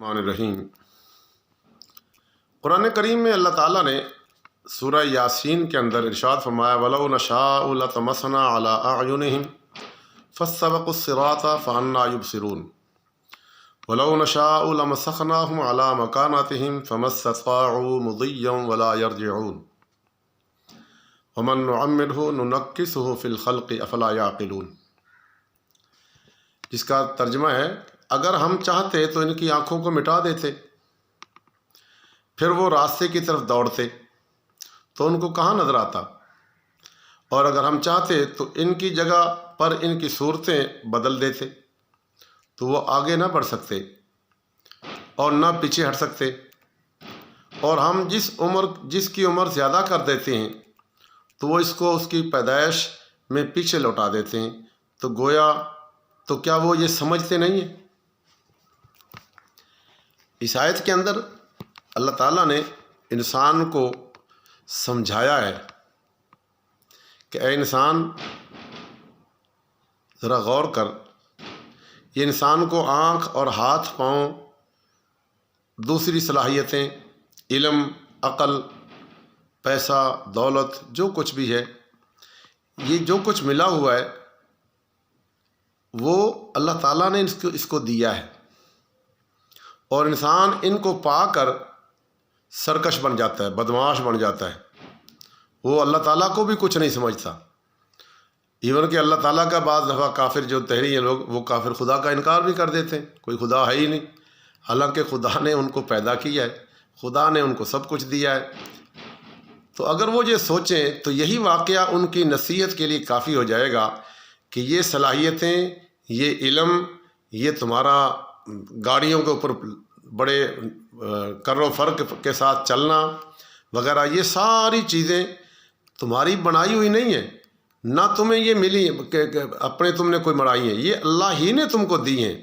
الرحمن الرحیم۔ قرآن کریم میں اللہ تعالیٰ نے سورہ یاسین کے اندر ارشاد فرمایا وَلَوْ نَشَاءُ لَطَمَسْنَا عَلَىٰ أَعْيُنِهِمْ فَاسْتَبَقُوا الصِّرَاطَ فَأَنَّىٰ يُبْصِرُونَ وَلَوْ نَشَاءُ لَمَسَخْنَاهُمْ عَلَىٰ مَكَانَتِهِمْ فَمَا اسْتَطَاعُوا مُضِيًّا وَلَا يَرْجِعُونَ وَمَن نُّعَمِّرْهُ نُنَكِّسْهُ فِي الْخَلْقِ أَفَلَا يَعْقِلُونَ، جس کا ترجمہ ہے اگر ہم چاہتے تو ان کی آنکھوں کو مٹا دیتے، پھر وہ راستے کی طرف دوڑتے تو ان کو کہاں نظر آتا، اور اگر ہم چاہتے تو ان کی جگہ پر ان کی صورتیں بدل دیتے تو وہ آگے نہ بڑھ سکتے اور نہ پیچھے ہٹ سکتے، اور ہم جس کی عمر زیادہ کر دیتے ہیں تو وہ اس کو اس کی پیدائش میں پیچھے لوٹا دیتے ہیں، تو گویا تو کیا وہ یہ سمجھتے نہیں ہیں؟ اس آیت کے اندر اللہ تعالیٰ نے انسان کو سمجھایا ہے کہ اے انسان ذرا غور کر، یہ انسان کو آنکھ اور ہاتھ پاؤں، دوسری صلاحیتیں، علم، عقل، پیسہ، دولت، جو کچھ بھی ہے، یہ جو کچھ ملا ہوا ہے وہ اللہ تعالیٰ نے اس کو دیا ہے، اور انسان ان کو پا کر سرکش بن جاتا ہے، بدمعاش بن جاتا ہے، وہ اللہ تعالیٰ کو بھی کچھ نہیں سمجھتا۔ ایون کہ اللہ تعالیٰ کا بعض دفعہ کافر جو تحری ہیں لوگ، وہ کافر خدا کا انکار بھی کر دیتے ہیں، کوئی خدا ہے ہی نہیں، حالانکہ خدا نے ان کو پیدا کیا ہے، خدا نے ان کو سب کچھ دیا ہے۔ تو اگر وہ یہ سوچیں تو یہی واقعہ ان کی نصیحت کے لیے کافی ہو جائے گا کہ یہ صلاحیتیں، یہ علم، یہ تمہارا گاڑیوں کے اوپر بڑے کر و فرق کے ساتھ چلنا وغیرہ، یہ ساری چیزیں تمہاری بنائی ہوئی نہیں ہیں، نہ تمہیں یہ ملی کہ اپنے تم نے کوئی بنائی ہیں، یہ اللہ ہی نے تم کو دی ہیں،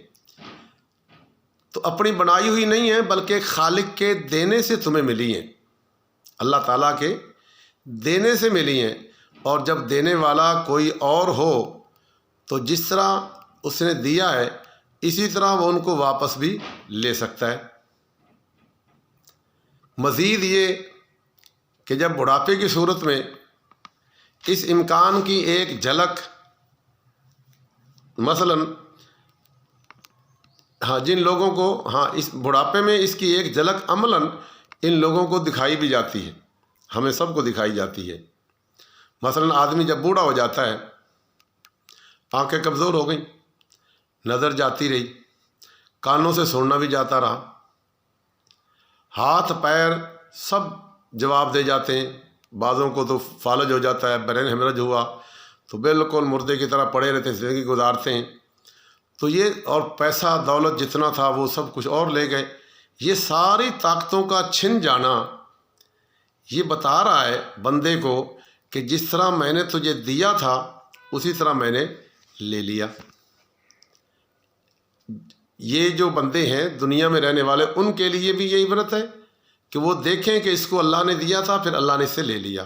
تو اپنی بنائی ہوئی نہیں ہیں بلکہ خالق کے دینے سے تمہیں ملی ہیں، اللہ تعالیٰ کے دینے سے ملی ہیں، اور جب دینے والا کوئی اور ہو تو جس طرح اس نے دیا ہے اسی طرح وہ ان کو واپس بھی لے سکتا ہے۔ مزید یہ کہ جب بڑھاپے کی صورت میں اس امکان کی ایک جھلک، مثلا جن لوگوں کو اس بڑھاپے میں اس کی ایک جھلک عملاً ان لوگوں کو دکھائی بھی جاتی ہے، ہمیں سب کو دکھائی جاتی ہے۔ مثلا آدمی جب بوڑھا ہو جاتا ہے، آنکھیں کمزور ہو گئیں، نظر جاتی رہی، کانوں سے سننا بھی جاتا رہا، ہاتھ پیر سب جواب دے جاتے ہیں، بعضوں کو تو فالج ہو جاتا ہے، برین ہیمرج ہوا تو بالکل مردے کی طرح پڑے رہتے ہیں، زندگی گزارتے ہیں، تو یہ اور پیسہ دولت جتنا تھا وہ سب کچھ اور لے گئے۔ یہ ساری طاقتوں کا چھن جانا یہ بتا رہا ہے بندے کو کہ جس طرح میں نے تجھے دیا تھا اسی طرح میں نے لے لیا۔ یہ جو بندے ہیں دنیا میں رہنے والے، ان کے لیے بھی یہ عبرت ہے کہ وہ دیکھیں کہ اس کو اللہ نے دیا تھا، پھر اللہ نے اس سے لے لیا،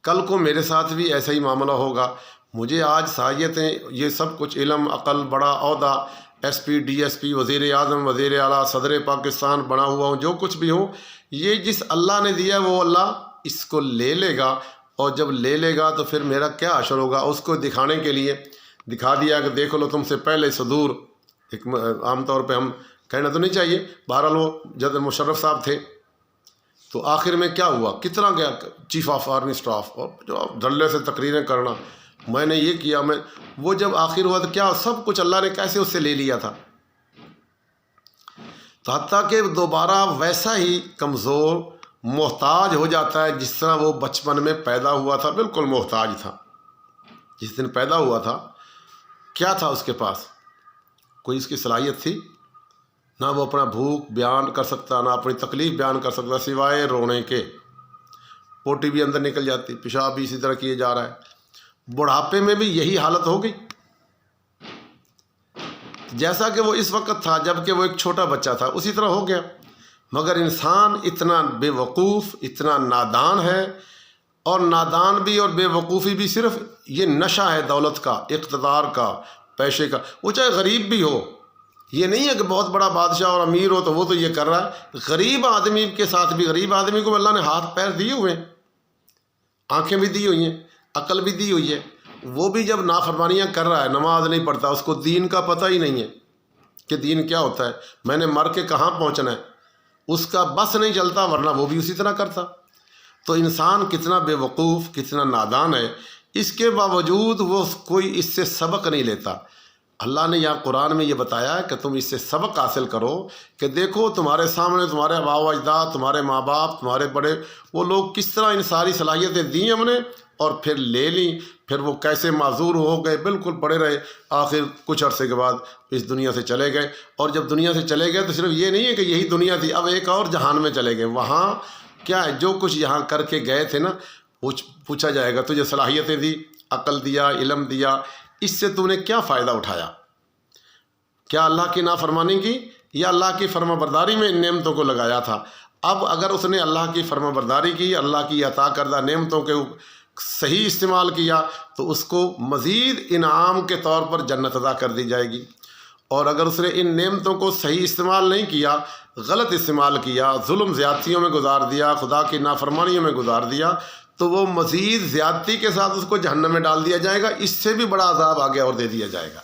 کل کو میرے ساتھ بھی ایسا ہی معاملہ ہوگا، مجھے آج صلاحیتیں، یہ سب کچھ علم، عقل، بڑا عہدہ، S P, D S P, وزیر اعظم، وزیر اعلیٰ، صدر پاکستان بنا ہوا ہوں، جو کچھ بھی ہو، یہ جس اللہ نے دیا وہ اللہ اس کو لے لے گا، اور جب لے لے گا تو پھر میرا کیا حشر ہوگا۔ اس کو دکھانے کے لیے دکھا دیا کہ دیکھ لو تم سے پہلے صدور، ایک عام طور پہ ہم کہنا تو نہیں چاہیے، بہرحال وہ جد مشرف صاحب تھے، تو آخر میں کیا ہوا، کتنا گیا چیف آف آرمی اسٹاف، اور جو دھڑلے سے تقریریں کرنا، میں نے یہ کیا، میں وہ جب آخر ہوا تو کیا سب کچھ اللہ نے کیسے اس سے لے لیا تھا، تو حتیٰ کہ دوبارہ ویسا ہی کمزور محتاج ہو جاتا ہے جس طرح وہ بچپن میں پیدا ہوا تھا، بالکل محتاج تھا۔ جس دن پیدا ہوا تھا کیا تھا اس کے پاس؟ کوئی اس کی صلاحیت تھی؟ نہ وہ اپنا بھوک بیان کر سکتا، نہ اپنی تکلیف بیان کر سکتا سوائے رونے کے، پوٹی بھی اندر نکل جاتی، پیشاب بھی اسی طرح کیے جا رہا ہے۔ بڑھاپے میں بھی یہی حالت ہو گئی، جیسا کہ وہ اس وقت تھا جب کہ وہ ایک چھوٹا بچہ تھا اسی طرح ہو گیا۔ مگر انسان اتنا بے وقوف، اتنا نادان ہے، اور نادان بھی اور بے وقوفی بھی صرف یہ نشہ ہے دولت کا، اقتدار کا، پیسے کا، وہ چاہے غریب بھی ہو، یہ نہیں ہے کہ بہت بڑا بادشاہ اور امیر ہو تو وہ تو یہ کر رہا ہے، غریب آدمی کے ساتھ بھی، غریب آدمی کو اللہ نے ہاتھ پیر دیے ہوئے ہیں، آنکھیں بھی دی ہوئی ہیں، عقل بھی دی ہوئی ہے، وہ بھی جب نافرمانیاں کر رہا ہے، نماز نہیں پڑھتا، اس کو دین کا پتہ ہی نہیں ہے کہ دین کیا ہوتا ہے، میں نے مر کے کہاں پہنچنا ہے، اس کا بس نہیں چلتا، ورنہ وہ بھی اسی طرح کرتا۔ تو انسان کتنا بے وقوف، کتنا نادان ہے، اس کے باوجود وہ کوئی اس سے سبق نہیں لیتا۔ اللہ نے یہاں قرآن میں یہ بتایا ہے کہ تم اس سے سبق حاصل کرو کہ دیکھو تمہارے سامنے تمہارے آباء و اجداد، تمہارے ماں باپ، تمہارے بڑے، وہ لوگ کس طرح ان ساری صلاحیتیں دیں ہم نے اور پھر لے لیں، پھر وہ کیسے معذور ہو گئے، بالکل پڑے رہے، آخر کچھ عرصے کے بعد اس دنیا سے چلے گئے۔ اور جب دنیا سے چلے گئے تو صرف یہ نہیں ہے کہ یہی دنیا تھی، اب ایک اور جہان میں چلے گئے، وہاں کیا ہے، جو کچھ یہاں کر کے گئے تھے نا، پوچھا جائے گا تجھے صلاحیتیں دی، عقل دیا، علم دیا، اس سے تو نے کیا فائدہ اٹھایا؟ کیا اللہ کی نافرمانی کی یا اللہ کی فرما برداری میں ان نعمتوں کو لگایا تھا؟ اب اگر اس نے اللہ کی فرما برداری کی، اللہ کی عطا کردہ نعمتوں کے صحیح استعمال کیا تو اس کو مزید انعام کے طور پر جنت عطا کر دی جائے گی، اور اگر اس نے ان نعمتوں کو صحیح استعمال نہیں کیا، غلط استعمال کیا، ظلم زیادتیوں میں گزار دیا، خدا کی نافرمانیوں میں گزار دیا، تو وہ مزید زیادتی کے ساتھ اس کو جہنم میں ڈال دیا جائے گا، اس سے بھی بڑا عذاب آگے اور دے دیا جائے گا۔